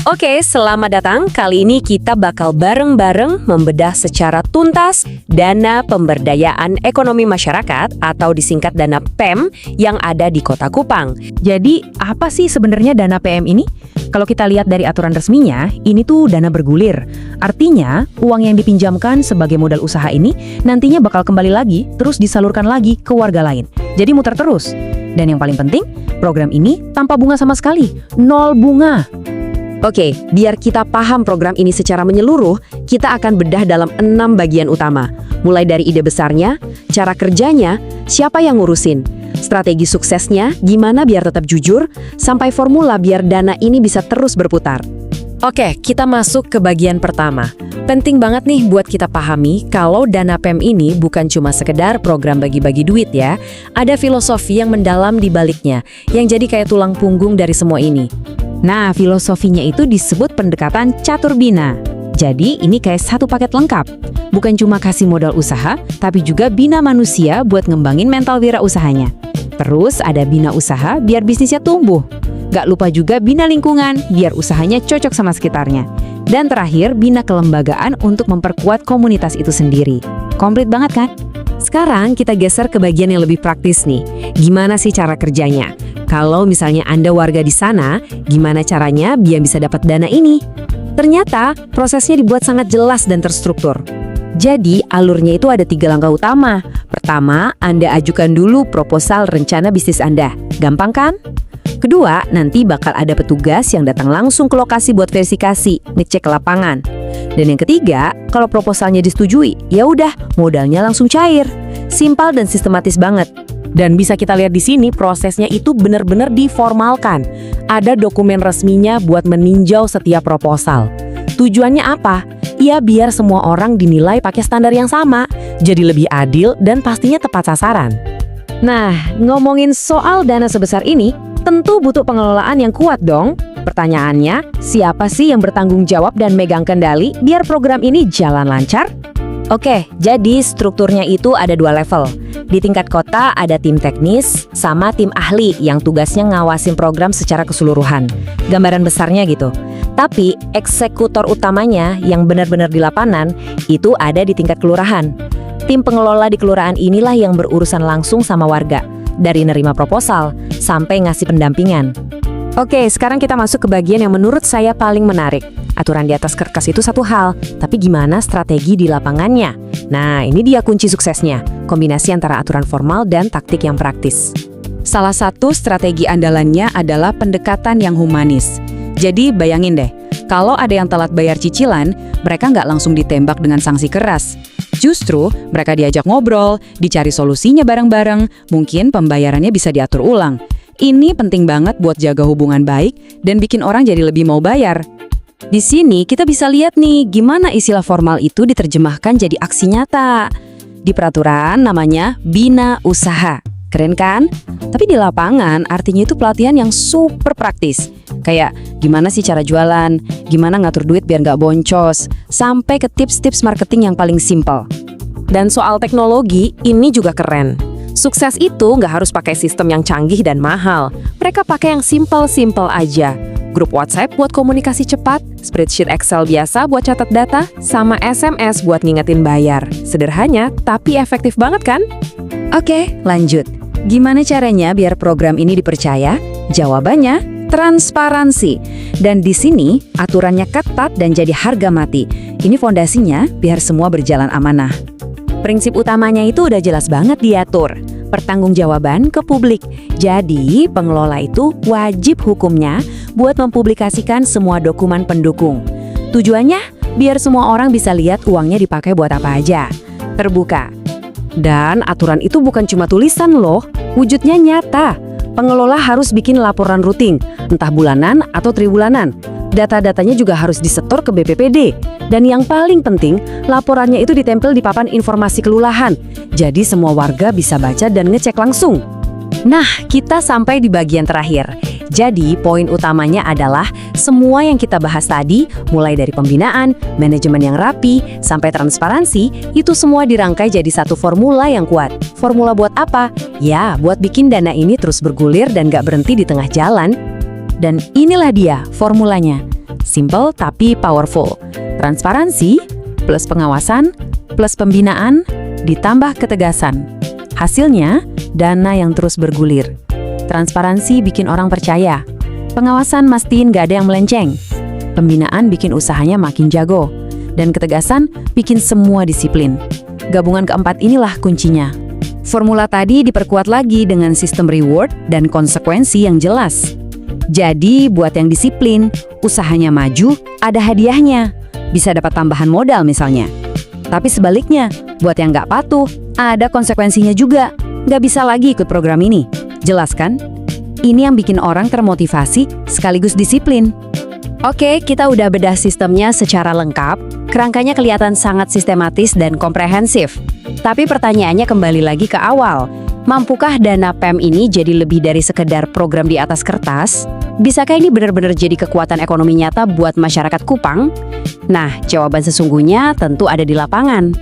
Oke, selamat datang. Kali ini kita bakal bareng-bareng membedah secara tuntas dana pemberdayaan ekonomi masyarakat atau disingkat dana PEM yang ada di Kota Kupang. Jadi, apa sih sebenarnya dana PM ini? Kalau kita lihat dari aturan resminya, ini tuh dana bergulir. Artinya, uang yang dipinjamkan sebagai modal usaha ini nantinya bakal kembali lagi, terus disalurkan lagi ke warga lain. Jadi muter terus. Dan yang paling penting, program ini tanpa bunga sama sekali. 0 bunga. Oke, biar kita paham program ini secara menyeluruh, kita akan bedah dalam 6 bagian utama. Mulai dari ide besarnya, cara kerjanya, siapa yang ngurusin, strategi suksesnya, gimana biar tetap jujur, sampai formula biar dana ini bisa terus berputar. Oke, kita masuk ke bagian pertama. Penting banget nih buat kita pahami kalau dana PEM ini bukan cuma sekedar program bagi-bagi duit ya. Ada filosofi yang mendalam di baliknya, yang jadi kayak tulang punggung dari semua ini. Nah, filosofinya itu disebut pendekatan catur bina. Jadi, ini kayak satu paket lengkap. Bukan cuma kasih modal usaha, tapi juga bina manusia buat ngembangin mental wirausahanya. Terus ada bina usaha biar bisnisnya tumbuh. Gak lupa juga bina lingkungan biar usahanya cocok sama sekitarnya. Dan terakhir, bina kelembagaan untuk memperkuat komunitas itu sendiri. Komplit banget kan? Sekarang kita geser ke bagian yang lebih praktis nih. Gimana sih cara kerjanya? Kalau misalnya Anda warga di sana, gimana caranya biar bisa dapat dana ini? Ternyata prosesnya dibuat sangat jelas dan terstruktur. Jadi alurnya itu ada 3 langkah utama. Pertama, Anda ajukan dulu proposal rencana bisnis Anda. Gampang kan? Kedua, nanti bakal ada petugas yang datang langsung ke lokasi buat verifikasi, ngecek ke lapangan. Dan yang ketiga, kalau proposalnya disetujui, ya udah, modalnya langsung cair. Simpel dan sistematis banget. Dan bisa kita lihat di sini prosesnya itu benar-benar diformalkan. Ada dokumen resminya buat meninjau setiap proposal. Tujuannya apa? Ya biar semua orang dinilai pakai standar yang sama, jadi lebih adil dan pastinya tepat sasaran. Nah, ngomongin soal dana sebesar ini, tentu butuh pengelolaan yang kuat dong. Pertanyaannya, siapa sih yang bertanggung jawab dan megang kendali biar program ini jalan lancar? Oke, jadi strukturnya itu ada 2 level. Di tingkat kota ada tim teknis sama tim ahli yang tugasnya ngawasin program secara keseluruhan. Gambaran besarnya gitu. Tapi eksekutor utamanya yang benar-benar di lapangan itu ada di tingkat kelurahan. Tim pengelola di kelurahan inilah yang berurusan langsung sama warga. Dari nerima proposal sampai ngasih pendampingan. Oke, sekarang kita masuk ke bagian yang menurut saya paling menarik. Aturan di atas kertas itu satu hal, tapi gimana strategi di lapangannya? Nah, ini dia kunci suksesnya, kombinasi antara aturan formal dan taktik yang praktis. Salah satu strategi andalannya adalah pendekatan yang humanis. Jadi bayangin deh, kalau ada yang telat bayar cicilan, mereka nggak langsung ditembak dengan sanksi keras. Justru mereka diajak ngobrol, dicari solusinya bareng-bareng, mungkin pembayarannya bisa diatur ulang. Ini penting banget buat jaga hubungan baik dan bikin orang jadi lebih mau bayar. Di sini kita bisa lihat nih gimana istilah formal itu diterjemahkan jadi aksi nyata. Di peraturan namanya bina usaha. Keren kan? Tapi di lapangan artinya itu pelatihan yang super praktis. Kayak gimana sih cara jualan, gimana ngatur duit biar nggak boncos, sampai ke tips-tips marketing yang paling simple. Dan soal teknologi, ini juga keren. Sukses itu nggak harus pakai sistem yang canggih dan mahal. Mereka pakai yang simple-simple aja. Grup WhatsApp buat komunikasi cepat, spreadsheet Excel biasa buat catat data, sama SMS buat ngingetin bayar. Sederhana, tapi efektif banget kan? Oke, lanjut. Gimana caranya biar program ini dipercaya? Jawabannya, transparansi. Dan di sini, aturannya ketat dan jadi harga mati. Ini fondasinya biar semua berjalan amanah. Prinsip utamanya itu udah jelas banget diatur. Pertanggungjawaban ke publik. Jadi, pengelola itu wajib hukumnya buat mempublikasikan semua dokumen pendukung. Tujuannya, biar semua orang bisa lihat uangnya dipakai buat apa aja. Terbuka. Dan aturan itu bukan cuma tulisan loh, wujudnya nyata. Pengelola harus bikin laporan rutin, entah bulanan atau tribulanan. Data-datanya juga harus disetor ke BPPD. Dan yang paling penting, laporannya itu ditempel di papan informasi kelurahan. Jadi semua warga bisa baca dan ngecek langsung. Nah, kita sampai di bagian terakhir. Jadi, poin utamanya adalah semua yang kita bahas tadi, mulai dari pembinaan, manajemen yang rapi, sampai transparansi, itu semua dirangkai jadi satu formula yang kuat. Formula buat apa? Ya, buat bikin dana ini terus bergulir dan gak berhenti di tengah jalan. Dan inilah dia formulanya. Simple tapi powerful. Transparansi plus pengawasan plus pembinaan ditambah ketegasan. Hasilnya, dana yang terus bergulir. Transparansi bikin orang percaya. Pengawasan mastiin gak ada yang melenceng. Pembinaan bikin usahanya makin jago. Dan ketegasan bikin semua disiplin. Gabungan keempat inilah kuncinya. Formula tadi diperkuat lagi dengan sistem reward dan konsekuensi yang jelas. Jadi, buat yang disiplin, usahanya maju, ada hadiahnya. Bisa dapat tambahan modal misalnya. Tapi sebaliknya, buat yang nggak patuh, ada konsekuensinya juga. Nggak bisa lagi ikut program ini. Jelas kan? Ini yang bikin orang termotivasi sekaligus disiplin. Oke, kita udah bedah sistemnya secara lengkap. Kerangkanya kelihatan sangat sistematis dan komprehensif. Tapi pertanyaannya kembali lagi ke awal. Mampukah dana PEM ini jadi lebih dari sekedar program di atas kertas? Bisakah ini benar-benar jadi kekuatan ekonomi nyata buat masyarakat Kupang? Nah, jawaban sesungguhnya tentu ada di lapangan.